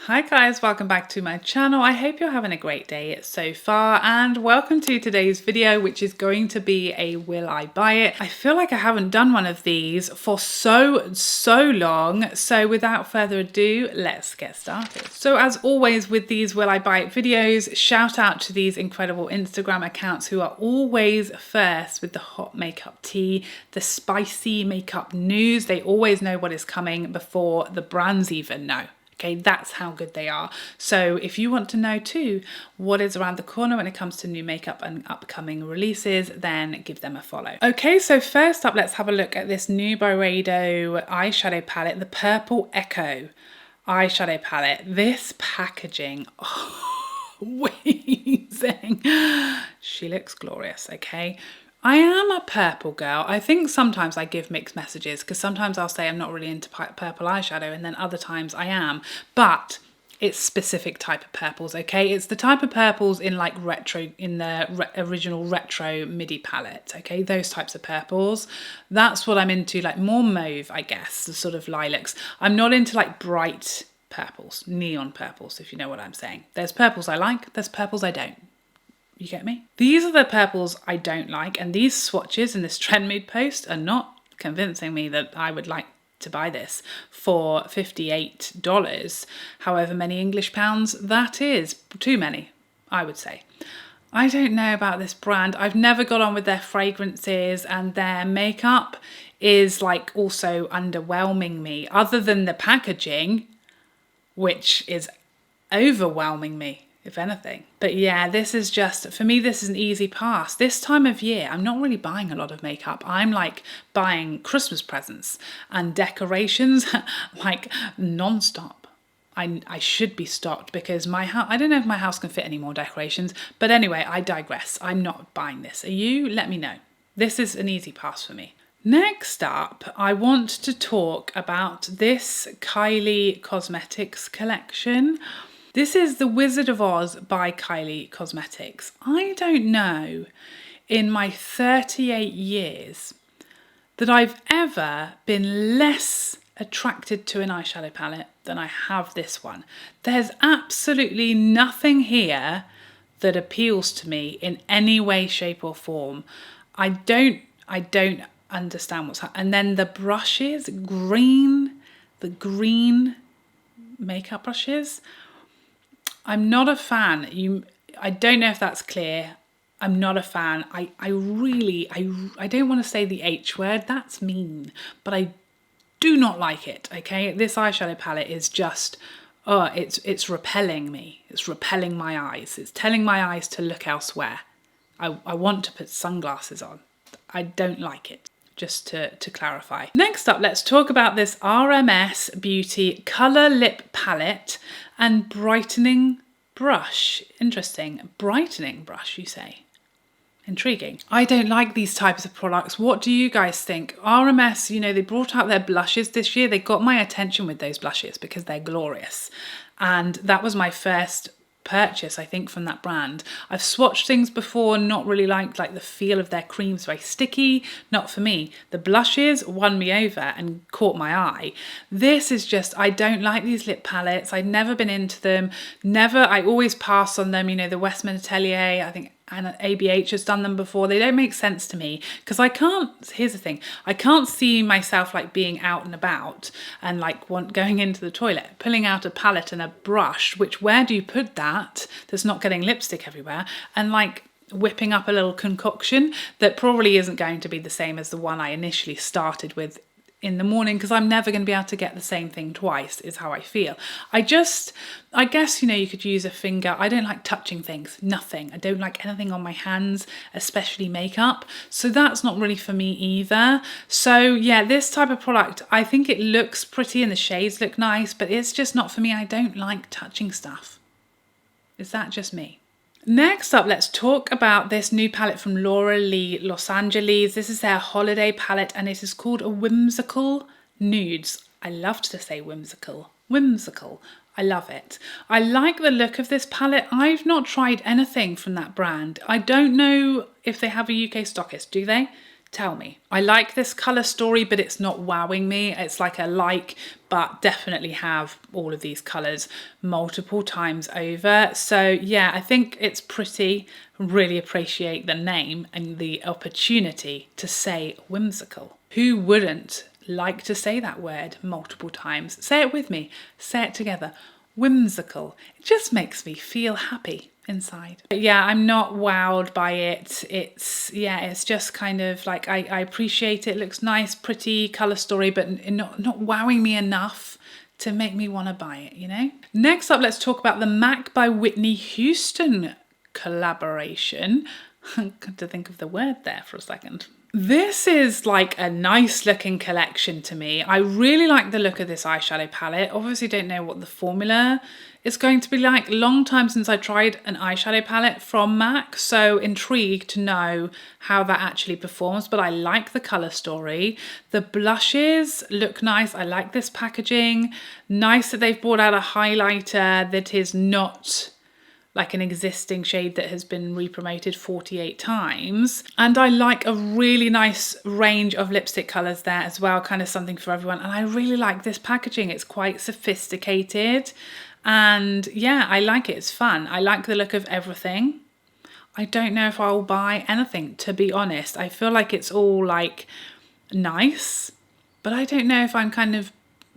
Hi guys, welcome back to my channel. I hope you're having a great day so far and welcome to today's video, which is going to be a will I buy it. I feel like I haven't done one of these for so long, so without further ado, let's get started. So as always with these will I buy it videos, shout out to these incredible Instagram accounts who are always first with the hot makeup tea, the spicy makeup news. They always know what is coming before the brands even know. Okay, that's how good they are. So if you want to know too what is around the corner when it comes to new makeup and upcoming releases, then give them a follow. Okay, so first up, let's have a look at this new Byredo eyeshadow palette, the Purple Echo eyeshadow palette. This packaging, amazing. She looks glorious, okay? I am a purple girl. I think sometimes I give mixed messages because sometimes I'll say I'm not really into purple eyeshadow and then other times I am. But it's specific type of purples, okay? It's the type of purples in like retro, in the original retro midi palette, okay? Those types of purples. That's what I'm into, like more mauve, I guess, the sort of lilacs. I'm not into like bright purples, neon purples, if you know what I'm saying. There's purples I like, there's purples I don't. You get me? These are the purples I don't like, and these swatches in this trend mood post are not convincing me that I would like to buy this for $58, however many English pounds that is. Too many, I would say. I don't know about this brand. I've never got on with their fragrances, and their makeup is like also underwhelming me, other than the packaging, which is overwhelming me, if anything. But yeah, this is just, for me, this is an easy pass. This time of year, I'm not really buying a lot of makeup. I'm like buying Christmas presents and decorations like non-stop. I should be stocked because my house, I don't know if my house can fit any more decorations, but anyway, I digress. I'm not buying this. Are you? Let me know. This is an easy pass for me. Next up, I want to talk about this Kylie Cosmetics collection. This is the Wizard of Oz by Kylie Cosmetics. I don't know in my 38 years that I've ever been less attracted to an eyeshadow palette than I have this one. There's absolutely nothing here that appeals to me in any way, shape or form. I don't understand what's happening. And then the brushes, the green makeup brushes, I'm not a fan. I don't know if that's clear. I'm not a fan. I don't want to say the H word. That's mean. But I do not like it, okay? This eyeshadow palette is just, it's repelling me. It's repelling my eyes. It's telling my eyes to look elsewhere. I want to put sunglasses on. I don't like it. Just to clarify. Next up, let's talk about this RMS Beauty Colour Lip Palette and Brightening Brush. Interesting. Brightening brush, you say? Intriguing. I don't like these types of products. What do you guys think? RMS, you know, they brought out their blushes this year. They got my attention with those blushes because they're glorious. And that was my first purchase, I think, from that brand. I've swatched things before, not really liked like the feel of their creams, very sticky, not for me. The blushes won me over and caught my eye. This is just, I don't like these lip palettes. I've never been into them, I always pass on them. You know, the Westman Atelier, I think, and ABH has done them before. They don't make sense to me because here's the thing, I can't see myself like being out and about and like going into the toilet, pulling out a palette and a brush, which where do you put that that's not getting lipstick everywhere, and like whipping up a little concoction that probably isn't going to be the same as the one I initially started with in the morning, because I'm never going to be able to get the same thing twice, is how I feel. I guess, you know, you could use a finger. I don't like touching things, nothing. I don't like anything on my hands, especially makeup. So that's not really for me either. So yeah, this type of product, I think it looks pretty and the shades look nice, but it's just not for me. I don't like touching stuff. Is that just me? Next up, let's talk about this new palette from Laura Lee Los Angeles. This is their holiday palette and it is called a Whimsical Nudes. I love to say whimsical. Whimsical. I love it. I like the look of this palette. I've not tried anything from that brand. I don't know if they have a UK stockist. Do they? Tell me. I like this colour story, but it's not wowing me. It's like a like, but definitely have all of these colours multiple times over. So yeah, I think it's pretty. Really appreciate the name and the opportunity to say whimsical. Who wouldn't like to say that word multiple times? Say it with me. Say it together. Whimsical. It just makes me feel happy inside. But yeah, I'm not wowed by it. It's just kind of like, I appreciate it. It looks nice, pretty colour story, but not wowing me enough to make me want to buy it, you know? Next up, let's talk about the MAC by Whitney Houston collaboration. Got to think of the word there for a second. This is like a nice looking collection to me. I really like the look of this eyeshadow palette. Obviously don't know what the formula is going to be like. Long time since I tried an eyeshadow palette from MAC, so intrigued to know how that actually performs, but I like the colour story. The blushes look nice. I like this packaging. Nice that they've brought out a highlighter that is not like an existing shade that has been re-promoted 48 times. And I like a really nice range of lipstick colours there as well, kind of something for everyone. And I really like this packaging. It's quite sophisticated. And yeah, I like it. It's fun. I like the look of everything. I don't know if I'll buy anything, to be honest. I feel like it's all like nice, but I don't know if I'm kind of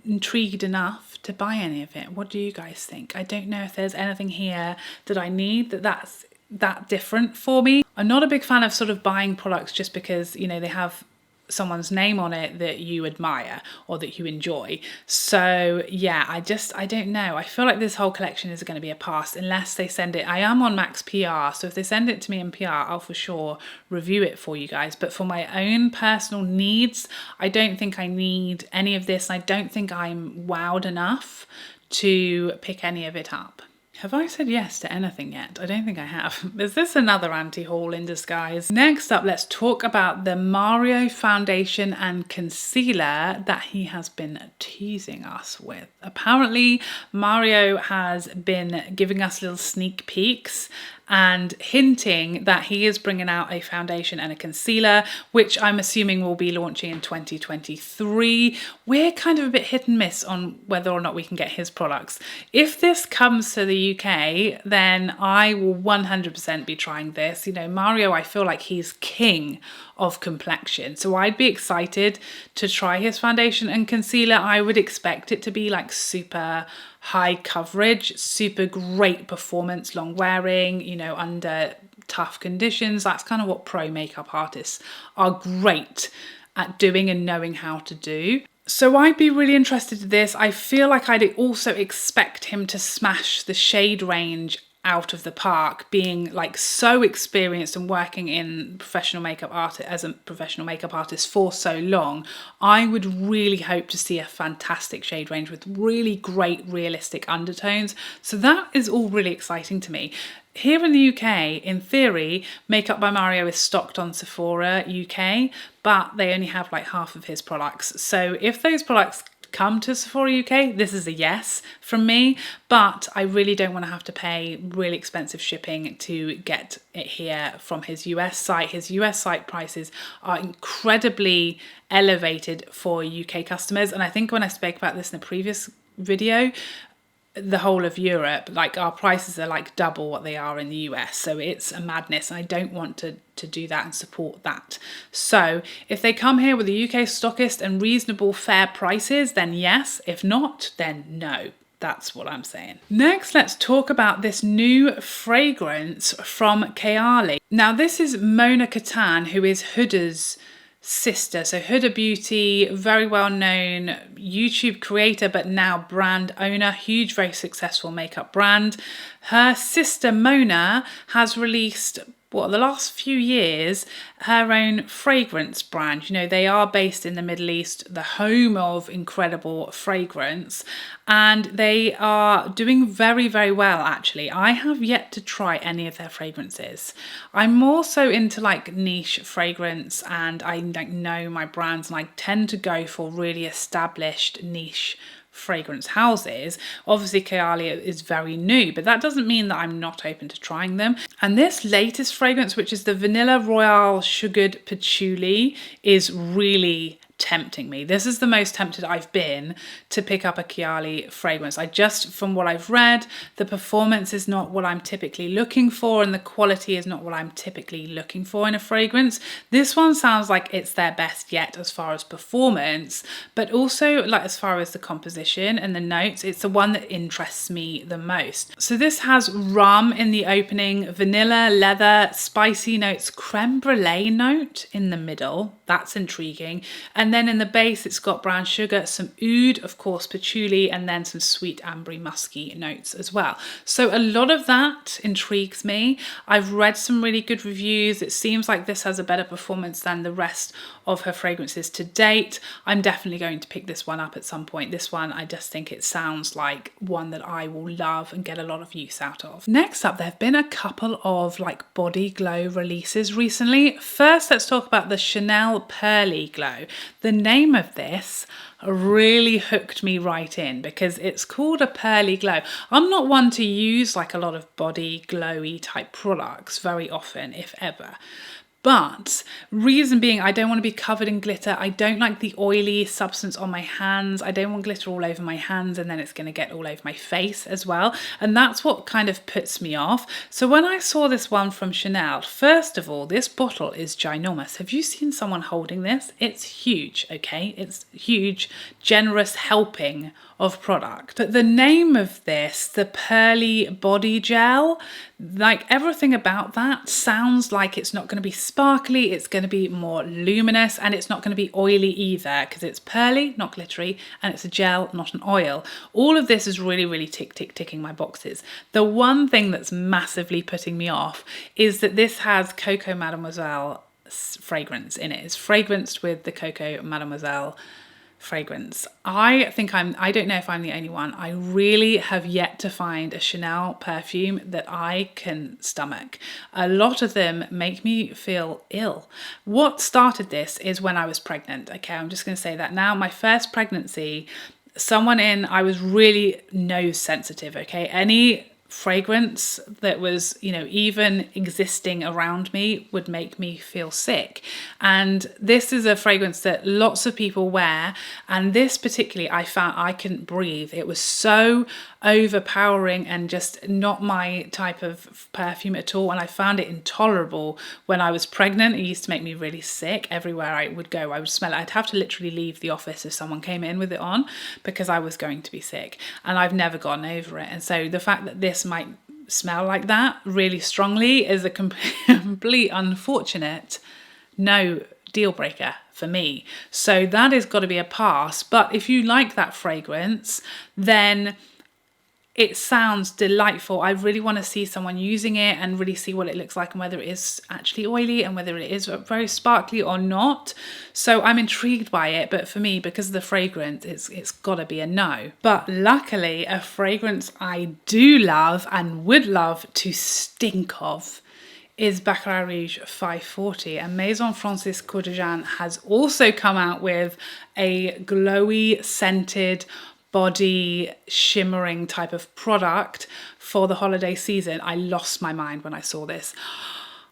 intrigued enough to buy any of it. What do you guys think? I don't know if there's anything here that I need that's that different for me. I'm not a big fan of sort of buying products just because, you know, they have someone's name on it that you admire or that you enjoy. So yeah, I don't know. I feel like this whole collection is going to be a pass unless they send it. I am on Mac's PR, so if they send it to me in PR, I'll for sure review it for you guys. But for my own personal needs, I don't think I need any of this. I don't think I'm wowed enough to pick any of it up. Have I said yes to anything yet? I don't think I have. Is this another anti-haul in disguise? Next up, let's talk about the Mario foundation and concealer that he has been teasing us with. Apparently, Mario has been giving us little sneak peeks and hinting that he is bringing out a foundation and a concealer, which I'm assuming will be launching in 2023. We're kind of a bit hit and miss on whether or not we can get his products. If this comes to the UK, then I will 100% be trying this. You know, Mario, I feel like he's king of complexion. So I'd be excited to try his foundation and concealer. I would expect it to be like super high coverage, super great performance, long wearing, you know, under tough conditions. That's kind of what pro makeup artists are great at doing and knowing how to do. So I'd be really interested in this. I feel like I'd also expect him to smash the shade range out of the park, being like so experienced and working in professional makeup artist as a professional makeup artist for so long. I would really hope to see a fantastic shade range with really great realistic undertones. So that is all really exciting to me. Here in the UK, in theory, Makeup by Mario is stocked on Sephora UK, but they only have like half of his products. So if those products come to Sephora UK, this is a yes from me, but I really don't want to have to pay really expensive shipping to get it here from his US site. His US site prices are incredibly elevated for UK customers, and I think when I spoke about this in a previous video, the whole of Europe, like our prices are like double what they are in the US. So it's a madness, and I don't want to do that and support that. So if they come here with a UK stockist and reasonable fair prices, then yes. If not, then no. That's what I'm saying. Next, let's talk about this new fragrance from Kayali. Now this is Mona Katan, who is Huda's sister. So Huda Beauty, very well known YouTube creator, but now brand owner, huge, very successful makeup brand. Her sister Mona has released, the last few years, her own fragrance brand. You know, they are based in the Middle East, the home of incredible fragrance, and they are doing very, very well, actually. I have yet to try any of their fragrances. I'm more so into like niche fragrance, and I like know my brands, and I tend to go for really established niche fragrance houses. Obviously Kayali is very new, but that doesn't mean that I'm not open to trying them. And this latest fragrance, which is the Vanilla Royale Sugared Patchouli, is really tempting me. This is the most tempted I've been to pick up a Kayali fragrance. From what I've read, the performance is not what I'm typically looking for, and the quality is not what I'm typically looking for in a fragrance. This one sounds like it's their best yet as far as performance, but also like as far as the composition and the notes, it's the one that interests me the most. So this has rum in the opening, vanilla, leather, spicy notes, creme brulee note in the middle. That's intriguing. And then in the base, it's got brown sugar, some oud, of course, patchouli, and then some sweet ambery musky notes as well. So a lot of that intrigues me. I've read some really good reviews. It seems like this has a better performance than the rest of her fragrances to date. I'm definitely going to pick this one up at some point. This one, I just think it sounds like one that I will love and get a lot of use out of. Next up, there have been a couple of like body glow releases recently. First, let's talk about the Chanel Pearly Glow. The name of this really hooked me right in because it's called a pearly glow. I'm not one to use like a lot of body glowy type products very often, if ever. But reason being, I don't want to be covered in glitter. I don't like the oily substance on my hands. I don't want glitter all over my hands and then it's going to get all over my face as well. And that's what kind of puts me off. So when I saw this one from Chanel, first of all, this bottle is ginormous. Have you seen someone holding this? It's huge, okay? It's huge, generous helping of product. But the name of this, the Pearly Body Gel, like everything about that sounds like it's not going to be sparkly, it's going to be more luminous, and it's not going to be oily either because it's pearly, not glittery, and it's a gel, not an oil. All of this is really ticking my boxes. The one thing that's massively putting me off is that this has Coco Mademoiselle fragrance in it. It's fragranced with the Coco Mademoiselle fragrance. I don't know if I'm the only one. I really have yet to find a Chanel perfume that I can stomach. A lot of them make me feel ill. What started this is when I was pregnant. Okay, I'm just going to say that now. My first pregnancy, I was really nose sensitive. Okay, any fragrance that was, even existing around me would make me feel sick. And this is a fragrance that lots of people wear, and this particularly I found I couldn't breathe. It was so overpowering and just not my type of perfume at all, and I found it intolerable when I was pregnant. It used to make me really sick. Everywhere I would go I would smell it. I'd have to literally leave the office if someone came in with it on because I was going to be sick, and I've never gotten over it. And so the fact that this might smell like that really strongly is a complete unfortunate no deal breaker for me. So that has got to be a pass. But if you like that fragrance, then it sounds delightful. I really want to see someone using it and really see what it looks like and whether it is actually oily and whether it is very sparkly or not. So I'm intrigued by it, but for me, because of the fragrance, it's got to be a no. But luckily, a fragrance I do love and would love to stink of is Baccarat Rouge 540, and Maison Francis Courtejan has also come out with a glowy scented body shimmering type of product for the holiday season. I lost my mind when I saw this.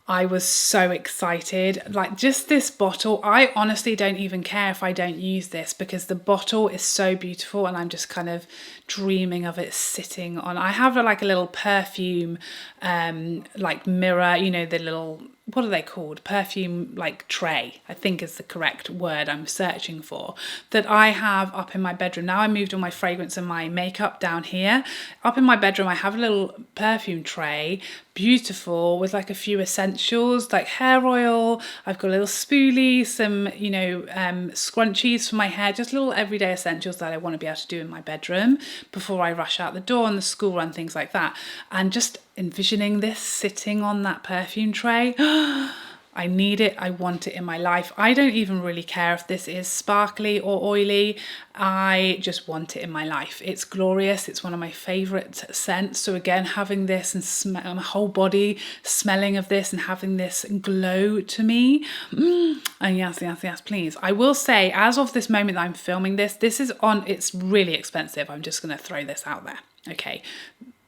I was so excited. Like, just this bottle, I honestly don't even care if I don't use this because the bottle is so beautiful and I'm just kind of dreaming of it sitting on. I have like a little perfume like mirror, the little, what are they called? Perfume like tray, I think is the correct word I'm searching for, that I have up in my bedroom. Now I moved all my fragrance and my makeup down here. Up in my bedroom I have a little perfume tray, beautiful, with like a few essentials like hair oil. I've got a little spoolie, some scrunchies for my hair, just little everyday essentials that I want to be able to do in my bedroom before I rush out the door on the school run, things like that. And just envisioning this sitting on that perfume tray, I I need it. I want it in my life. I don't even really care if this is sparkly or oily. I just want it in my life. It's glorious. It's one of my favourite scents. So again, having this and smell my whole body smelling of this and having this glow to me. And yes, please. I will say, as of this moment that I'm filming this, it's really expensive. I'm just going to throw this out there. Okay.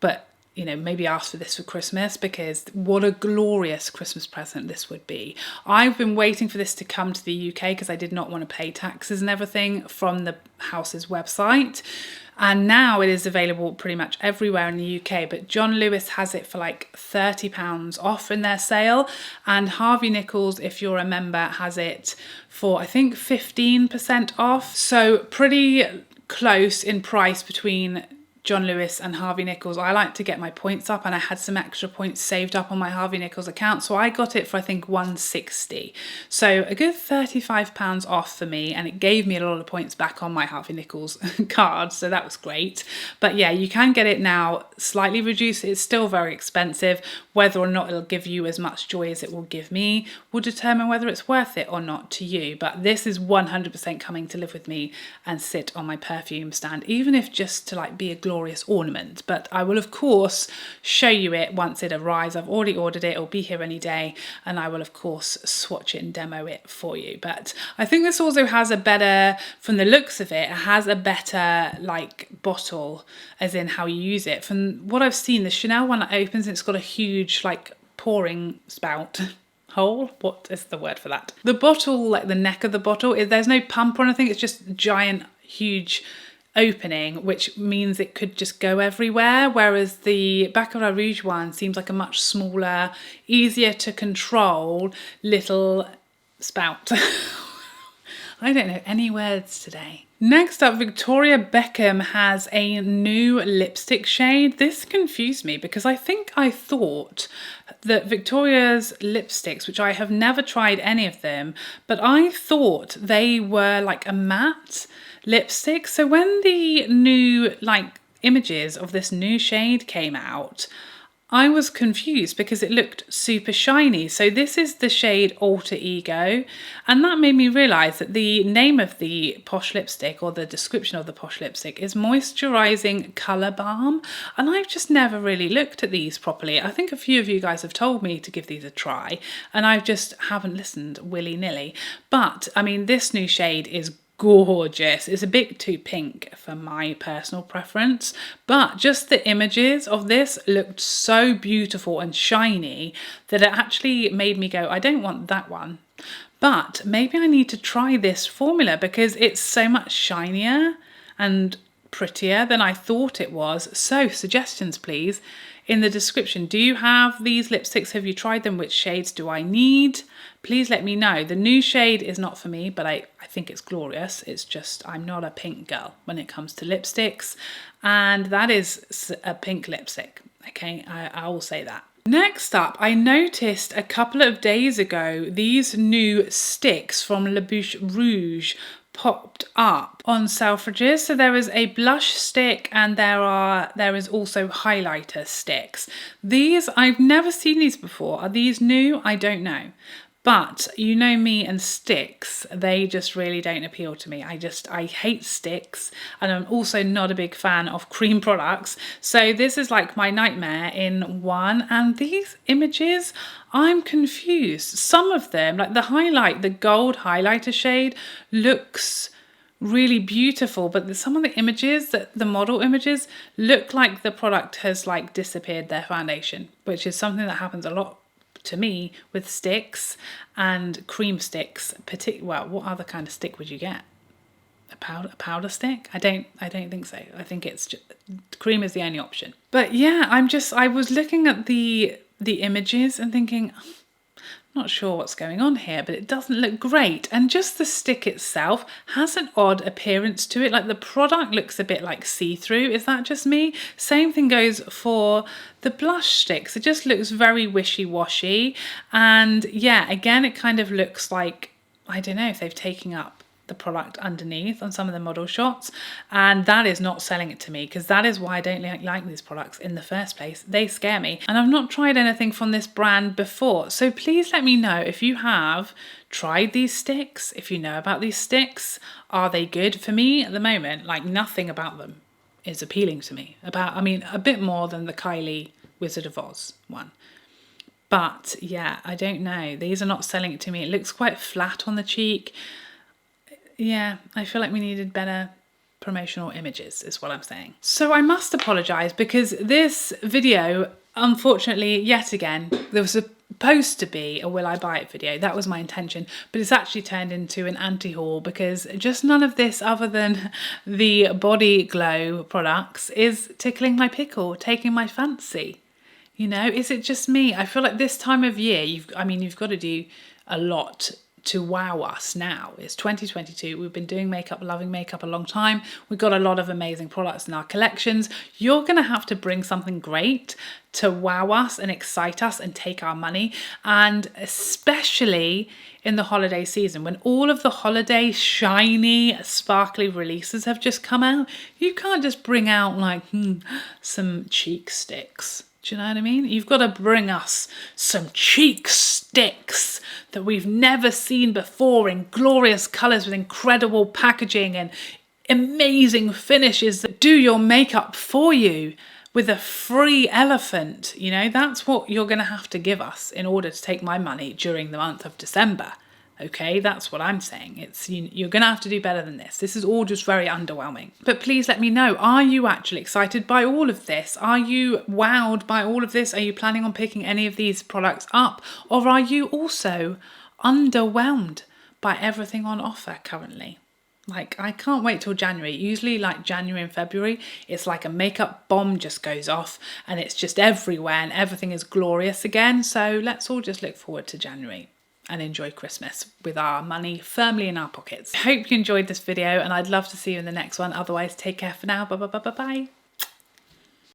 But you know, maybe ask for this for Christmas, because what a glorious Christmas present this would be. I've been waiting for this to come to the UK because I did not want to pay taxes and everything from the house's website. And now it is available pretty much everywhere in the UK, but John Lewis has it for like £30 off in their sale. And Harvey Nichols, if you're a member, has it for I think 15% off. So pretty close in price between John Lewis and Harvey Nichols. I like to get my points up, and I had some extra points saved up on my Harvey Nichols account, so I got it for I think £160. So a good £35 off for me, and it gave me a lot of points back on my Harvey Nichols card, so that was great. But yeah, you can get it now slightly reduced. It's still very expensive. Whether or not it'll give you as much joy as it will give me will determine whether it's worth it or not to you. But this is 100% coming to live with me and sit on my perfume stand, even if just to like be a glorious ornament. But I will of course show you it once it arrives. I've already ordered it. It'll be here any day, and I will of course swatch it and demo it for you. But I think this also has a better, from the looks of it, it has a better like bottle, as in how you use it. From what I've seen, the Chanel one that opens, it's got a huge like pouring spout hole. What is the word for that? The bottle, like the neck of the bottle, there's no pump or anything. It's just giant, huge opening, which means it could just go everywhere, whereas the Baccarat Rouge one seems like a much smaller, easier to control little spout. I don't know any words today. Next up, Victoria Beckham has a new lipstick shade. This confused me because I think I thought that Victoria's lipsticks, which I have never tried any of them, but I thought they were like a matte lipstick. So when the new like images of this new shade came out, I was confused because it looked super shiny. So this is the shade Alter Ego, and that made me realise that the name of the Posh lipstick, or the description of the Posh lipstick, is Moisturising Colour Balm, and I've just never really looked at these properly. I think a few of you guys have told me to give these a try, and I just haven't listened willy-nilly. But I mean, this new shade is gorgeous. It's a bit too pink for my personal preference, but just the images of this looked so beautiful and shiny that it actually made me go, I don't want that one, but maybe I need to try this formula because it's so much shinier and prettier than I thought it was. So suggestions please in the description. Do you have these lipsticks? Have you tried them? Which shades do I need? Please let me know. The new shade is not for me, but I think it's glorious. It's just, I'm not a pink girl when it comes to lipsticks, and that is a pink lipstick. Okay, I will say that. Next up, I noticed a couple of days ago these new sticks from Bouche Rouge popped up on Selfridges. So there is a blush stick, and there is also highlighter sticks. These, I've never seen these before. Are these new? I don't know. But you know me and sticks, they just really don't appeal to me. I hate sticks, and I'm also not a big fan of cream products. So this is like my nightmare in one. And these images, I'm confused. Some of them, like the gold highlighter shade looks really beautiful, but some of the images, the model images, look like the product has like disappeared their foundation, which is something that happens a lot to me with sticks and cream sticks. Well, what other kind of stick would you get? A powder stick? I don't think so. I think it's just, cream is the only option. But yeah, I was looking at the images and thinking, not sure what's going on here, but it doesn't look great. And just the stick itself has an odd appearance to it. Like the product looks a bit like see-through. Is that just me? Same thing goes for the blush sticks. It just looks very wishy-washy. And yeah, again, it kind of looks like, I don't know if they've taken up the product underneath on some of the model shots, and that is not selling it to me, because that is why I don't like these products in the first place. They scare me, and I've not tried anything from this brand before, so please let me know if you have tried these sticks, if you know about these sticks. Are they good? For me at the moment, like, nothing about them is appealing to me. I mean, a bit more than the Kylie Wizard of Oz one. But yeah, I don't know. These are not selling it to me. It looks quite flat on the cheek. Yeah, I feel like we needed better promotional images is what I'm saying. So I must apologise, because this video, unfortunately, yet again, there was supposed to be a will I buy it video. That was my intention, but it's actually turned into an anti-haul, because just none of this other than the Body Glow products is tickling my pickle, taking my fancy. You know, is it just me? I feel like this time of year, you've got to do a lot to wow us now. It's 2022. We've been doing makeup, loving makeup a long time. We've got a lot of amazing products in our collections. You're going to have to bring something great to wow us and excite us and take our money. And especially in the holiday season, when all of the holiday shiny, sparkly releases have just come out, you can't just bring out like some cheek sticks. Do you know what I mean? You've got to bring us some cheek sticks that we've never seen before, in glorious colours with incredible packaging and amazing finishes that do your makeup for you with a free elephant. You know, that's what you're going to have to give us in order to take my money during the month of December. Okay, that's what I'm saying. You're going to have to do better than this. This is all just very underwhelming. But please let me know, are you actually excited by all of this? Are you wowed by all of this? Are you planning on picking any of these products up? Or are you also underwhelmed by everything on offer currently? Like, I can't wait till January. Usually like January and February, it's like a makeup bomb just goes off and it's just everywhere and everything is glorious again. So let's all just look forward to January and enjoy Christmas with our money firmly in our pockets. I hope you enjoyed this video, and I'd love to see you in the next one. Otherwise, take care for now. Bye.